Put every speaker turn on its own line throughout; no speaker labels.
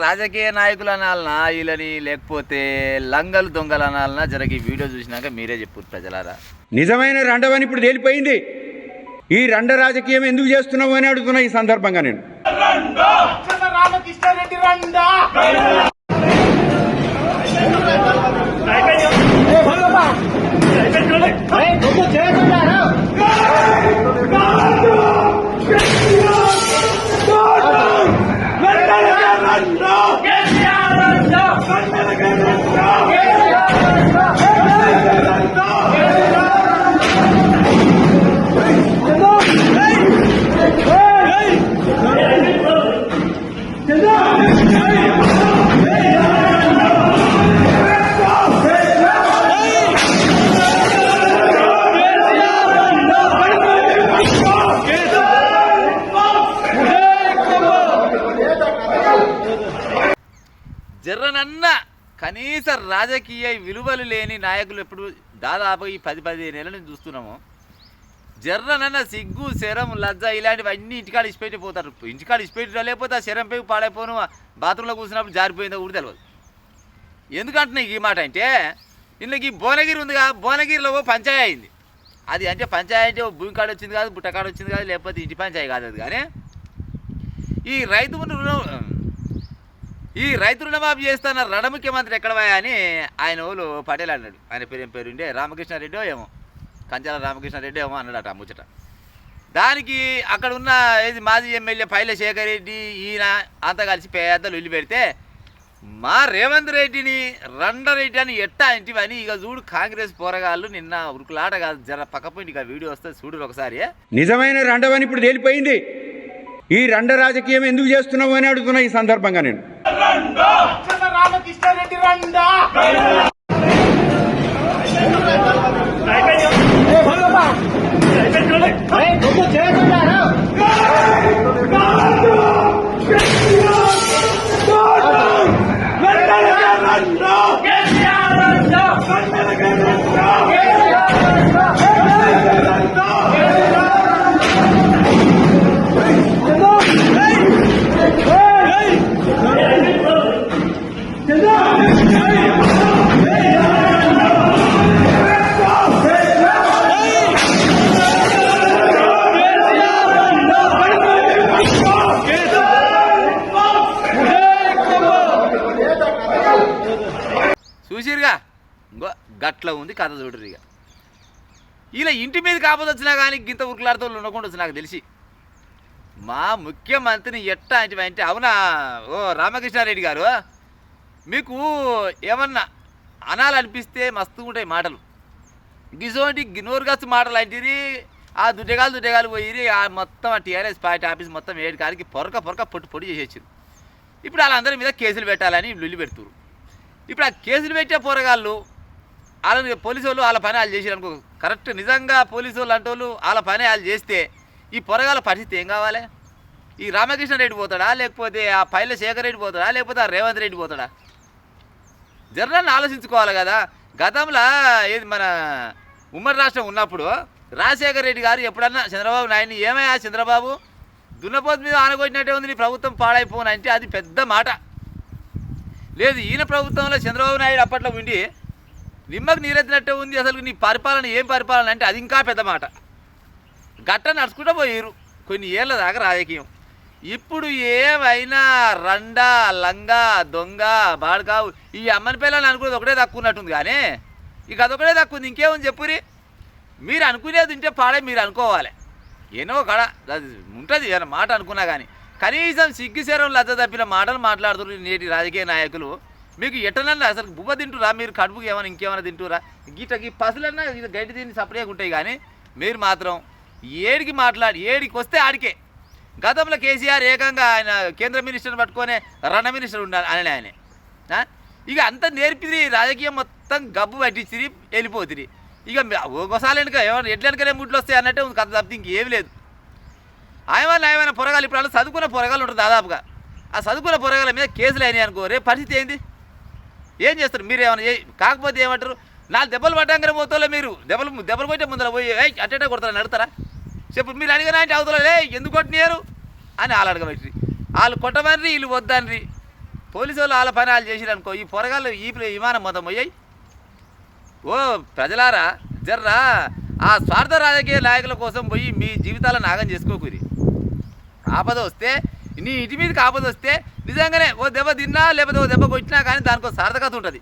రాజకీయ నాయకులు అనాలనా వీళ్ళని, లేకపోతే లంగలు దొంగలు అనాలనా? జరిగి వీడియో చూసినాక మీరే చెప్పు ప్రజలారా.
నిజమైన రండవని ఇప్పుడు తేలిపోయింది. ఈ రండ రాజకీయం ఎందుకు చేస్తున్నావు అని అడుగుతున్నా ఈ సందర్భంగా నేను.
జర్రనన్న కనీస రాజకీయ విలువలు లేని నాయకులు ఎప్పుడు దాదాపు ఈ 10-15 ఏళ్ళ నుంచి చూస్తున్నాము. జర్రనన్న సిగ్గు, శరం, లజ్జ ఇలాంటివన్నీ ఇంటికాడ ఇచ్చిపెట్టి పోతారు. ఇంటికాడ ఇచ్చిపెట్టినా లేకపోతే ఆ శరం పేరు పాడైపోను, బాత్రూంలో కూర్చున్నప్పుడు జారిపోయిందో కూడా తెలియదు. ఎందుకంటున్నా ఈ మాట అంటే, ఇందులోకి భువనగిరి ఉందిగా, భువనగిరిలో పంచాయతీ అయింది. అది అంటే పంచాయతీ భూమి కాడ వచ్చింది కాదు, బుట్ట కాడ వచ్చింది కాదు, లేకపోతే ఇంటి పంచాయతీ కాదు. అది కానీ ఈ రైతు రుణమాఫీ చేస్తున్న రణ ముఖ్యమంత్రి ఎక్కడ పోయా అని ఆయన ఓళ్ళు పటేల్ అన్నాడు. ఆయన పేరు ఏం పేరుండే, రామకృష్ణారెడ్డో ఏమో, కంచాల రామకృష్ణారెడ్డి ఏమో అన్నాడట ఆ ముచ్చట. దానికి అక్కడ ఉన్న మాజీ ఎమ్మెల్యే పైల శేఖర్ రెడ్డి ఈయన అంతా కలిసి పెద్దలు వెళ్ళి పెడితే, మా రేవంత్ రెడ్డిని రండరెడ్డి అని ఎట్టా ఇంటివని ఇక చూడు కాంగ్రెస్ పోరగాళ్ళు నిన్న ఉరుకులాట కాదు, జర పక్కపోయింది. ఇక వీడియో వస్తే చూడు ఒకసారి.
నిజమైన రండవని ఇప్పుడు తేలిపోయింది. ఈ రండ రాజకీయం ఎందుకు చేస్తున్నావు అని అడుగుతున్నా ఈ సందర్భంగా నేను.
రామకృష్ణారెడ్డి రండా
చూసిరుగా, ఇంకో గట్ల ఉంది కథ చూడరు. ఇక ఇలా ఇంటి మీద కాకపోతే వచ్చినా కానీ గింత ఉరుకులాడుతూ ఉండకుండా వచ్చి నాకు తెలిసి మా ముఖ్యమంత్రిని ఎట్టా అంటే అవునా ఓ రామకృష్ణారెడ్డి గారు, మీకు ఏమన్నా అనాలనిపిస్తే మస్తు ఉంటాయి మాటలు. గిసోంటి నోరుగచ్చు మాటలు అంటిరి, ఆ దుడ్డగాలు పోయి ఆ మొత్తం ఆ టీఆర్ఎస్ పార్టీ ఆఫీస్ మొత్తం 7 కాడికి పొరక పొడి చేసేసారు. ఇప్పుడు వాళ్ళందరి మీద కేసులు పెట్టాలని లొల్లి పెడుతున్నారు. ఇప్పుడు ఆ కేసులు పెట్టే పోరగాళ్ళు వాళ్ళని పోలీసు వాళ్ళు వాళ్ళ పని వాళ్ళు చేసారు అనుకో, కరెక్ట్ నిజంగా పోలీసు వాళ్ళు అంటే వాళ్ళు వాళ్ళ పని వాళ్ళు చేస్తే ఈ పొరగాళ్ళ పరిస్థితి ఏం కావాలి? ఈ రామకృష్ణారెడ్డి పోతాడా, లేకపోతే ఆ పైల శేఖర్ రెడ్డి పోతాడా, లేకపోతే ఆ రేవంత్ రెడ్డి పోతాడా? జర్నల్ని ఆలోచించుకోవాలి కదా. గతంలో ఏది మన ఉమ్మడి రాష్ట్రం ఉన్నప్పుడు రాజశేఖర రెడ్డి గారు ఎప్పుడన్నా చంద్రబాబు నాయుడిని ఏమయ్యా చంద్రబాబు దున్నపోతు మీద ఆనగొట్టినట్టే ఉంది, నీ ప్రభుత్వం పాడైపోను అంటే అది పెద్ద మాట. లేదు, ఈయన ప్రభుత్వంలో చంద్రబాబు నాయుడు అప్పట్లో ఉండి నిమ్మకు నీరెత్తినట్టే ఉంది, అసలు నీ పరిపాలన ఏం పరిపాలన అంటే అది ఇంకా పెద్ద మాట. గట్ట నడుచుకుంటూ పోయారు కొన్ని ఏళ్ళ దాకా రాజకీయం. ఇప్పుడు ఏమైనా రండా, లంగా, దొంగ, బాడకావు ఈ అమ్మని పిల్లలు అనుకునేది ఒకటే తక్కువ ఉన్నట్టుంది. కానీ ఇక అదొకటే తక్కువ ఉంది, ఇంకేముంది చెప్పురి. మీరు అనుకునేది ఉంటే పాడే మీరు అనుకోవాలి. ఏనో కడ అది ఉంటుంది ఏమైనా మాట అనుకున్నా కానీ కనీసం సిగ్గుశరం లజ్జ తప్పిన మాటలు మాట్లాడుతున్నారు నేటి రాజకీయ నాయకులు. మీకు ఎట్టనన్నా అసలు బువ్వ తింటురా మీరు? కడుపుకి ఏమైనా ఇంకేమైనా తింటురా? గీటకి పసులన్నా గడ్డి తిని సపరేట్గా ఉంటాయి. కానీ మీరు మాత్రం ఏడికి వస్తే ఆడికే. గతంలో కేసీఆర్ ఏకంగా ఆయన కేంద్ర మినిస్టర్ని పట్టుకొని రణ మినిస్టర్ ఉండాలి అని ఆయనే. ఇక అంతా నేర్పిది రాజకీయం మొత్తం గబ్బు పట్టించిరి వెళ్ళిపోతుంది. ఇక ఒకసారి వెనుక ఏమన్నా ఎట్లెనకనే ముడ్లు వస్తాయి అన్నట్టే ఉంది కథ తప్పితే ఇంకేమి లేదు. ఆయమన్నా పొరగాలు ఇప్పుడు వాళ్ళు చదువుకున్న పొరగాలు ఉంటారు దాదాపుగా. ఆ చదువుకున్న పొరగాల మీద కేసులు అయినాయి అనుకో, రేపు పరిస్థితి ఏంది? ఏం చేస్తారు మీరు? ఏమన్నా కాకపోతే ఏమంటారు, 4 దెబ్బలు పడ్డాకనే పోతాలో మీరు దెబ్బలు కొట్టే ముందర పోయి అట్టేటే కొడతారని అడుగుతారా? చెప్పు మీరు అడిగినా అంటే అవతలే ఎందుకు కొట్టినారు అని వాళ్ళు అడగబెట్టి వాళ్ళు కొట్టమని వీళ్ళు వద్దనరి. పోలీసు వాళ్ళు వాళ్ళ పని వాళ్ళు చేసిరు అనుకో, ఈ పొరగాళ్ళు ఈ విమానం మొత్తం పోయాయి. ఓ ప్రజలారా, జర్రా ఆ స్వార్థ రాజకీయ నాయకుల కోసం పోయి మీ జీవితాలను నాగం చేసుకోకూరి. ఆపద వస్తే, నీ ఇంటి మీదకి ఆపద వస్తే నిజంగానే ఓ దెబ్బ తిన్నా లేకపోతే ఓ దెబ్బ కొట్టినా కానీ దానికో సార్థకత ఉంటుంది.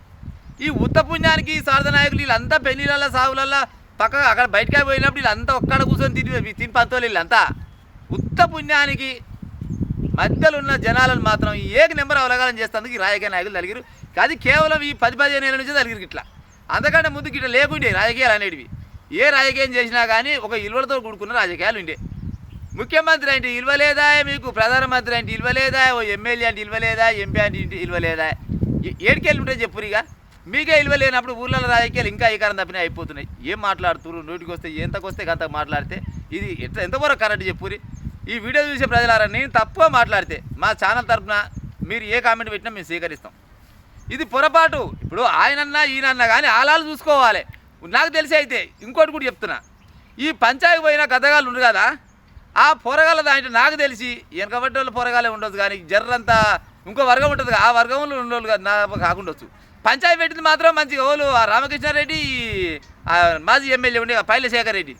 ఈ ఉత్త పుణ్యానికి స్వార్థ నాయకులు వీళ్ళంతా పెళ్ళిళ్ళ సాగులల్లో పక్కగా అక్కడ బయటకే పోయినప్పుడు వీళ్ళంతా ఒక్కడ కూర్చొని తిని పంతోళ్ళు వీళ్ళంతా ఉత్త పుణ్యానికి మధ్యలో ఉన్న జనాలను మాత్రం ఏక నెంబర్ అవలగాలం చేస్తేందుకు ఈ రాజకీయ నాయకులు తలిగిరు. అది కేవలం ఈ 10-15 ఏళ్ళ నుంచి తలిగిరు. ఇట్లా అంతకంటే ముందుకు ఇట్లా లేకుండే రాజకీయాలు అనేటివి. ఏ రాజకీయం చేసినా కానీ ఒక ఇల్వలతో కూడుకున్న రాజకీయాలు ఉండే. ముఖ్యమంత్రి అంటే ఇల్వలేదా మీకు, ప్రధానమంత్రి అంటే ఇల్వలేదా, ఓ ఎమ్మెల్యే అంటే ఇల్వలేదా, ఎంపీ అంటే ఇల్వలేదా, ఏడికెళ్ళి ఉంటాయి చెప్పురిగా. మీకే ఇల్వ లేనప్పుడు ఊళ్ళలో రాజకీయాలు ఇంకా ఈకారం తప్పినా అయిపోతున్నాయి. ఏం మాట్లాడుతున్నారు, నోటికి వస్తే ఎంతకొస్తే అంత మాట్లాడితే ఇది ఎంతవరకు కరెక్ట్ చెప్పురి. ఈ వీడియో చూసే ప్రజలారా, నేను తప్పుగా మాట్లాడితే మా ఛానల్ తరఫున మీరు ఏ కామెంట్ పెట్టినా మేము స్వీకరిస్తాం. ఇది పొరపాటు. ఇప్పుడు ఆయనన్నా ఈయనన్నా కానీ ఆలాలు చూసుకోవాలి. నాకు తెలిసి అయితే ఇంకోటి కూడా చెప్తున్నా, ఈ పంచాయతీ పోయిన గతగాళ్ళు ఉండరు కదా, ఆ పొరగాల దాంట్లో నాకు తెలిసి వెనకబడ్డ వాళ్ళు పొరగాలే ఉండొచ్చు, కానీ జర్రంతా ఇంకో వర్గం ఉంటుంది, ఆ వర్గంలో ఉండేవాళ్ళు కాదు నా కాకుండొచ్చు. పంచాయతీ పెట్టింది మాత్రం మంచిగా ఓళ్ళు ఆ రామకృష్ణారెడ్డి, మాజీ ఎమ్మెల్యే ఉండే పైలశేఖర్ రెడ్డి,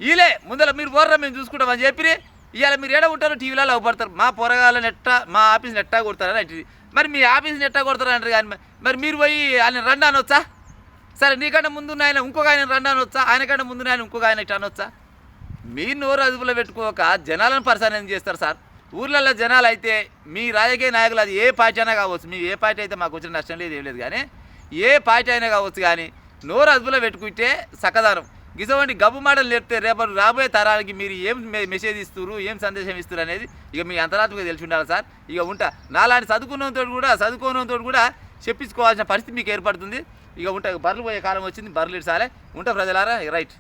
వీళ్ళే ముందర మీరు పోర్రా మేము చూసుకుంటామని చెప్పి ఇవాళ మీరు ఏడ ఉంటారు, టీవీలలో అవపడతారు. మా పొరగాలని మా ఆఫీస్ని ఎట్టా కొడతారని అంటే, మరి మీ ఆఫీస్ని ఎట్టా కొడతారంటారు. కానీ మరి మీరు పోయి ఆయన రండి అనొచ్చా? సరే, నీకంటే ముందున్న ఆయన ఇంకొక ఆయన రండి అనొచ్చా? ఆయనకంటే ముందున్న ఆయన ఇంకొక ఆయన ఇట్లా అనొచ్చా? మీరు నోరు అదుపులో పెట్టుకోక జనాలను పరిశీలన చేస్తారు సార్. ఊర్లలో జనాలు అయితే మీ రాజకీయ నాయకులు అది ఏ పార్టీ అయినా కావచ్చు, మీ ఏ పార్టీ అయితే మాకు వచ్చిన నష్టం లేదు, ఏం లేదు, కానీ ఏ పార్టీ అయినా కావచ్చు, కానీ నోరు అదుపులో పెట్టుకుంటే సకదానం. గిసవంటి గబ్బు మాటలు చెప్తే రేపు రాబోయే తరాలకి మీరు ఏం మెసేజ్ ఇస్తారు, ఏం సందేశం ఇస్తారు అనేది ఇక మీ అంతరాత్మగా తెలిసి ఉండాలి సార్. ఇక ఉంటా, నాలాంటి చదువుకోనంతో కూడా చెప్పించుకోవాల్సిన పరిస్థితి మీకు ఏర్పడుతుంది. ఇక ఉంటా, బర్రెలు పోయే కాలం వచ్చింది, బర్రెలు ఇడ్చాలే. ఉంటా ప్రజలారా, రైట్.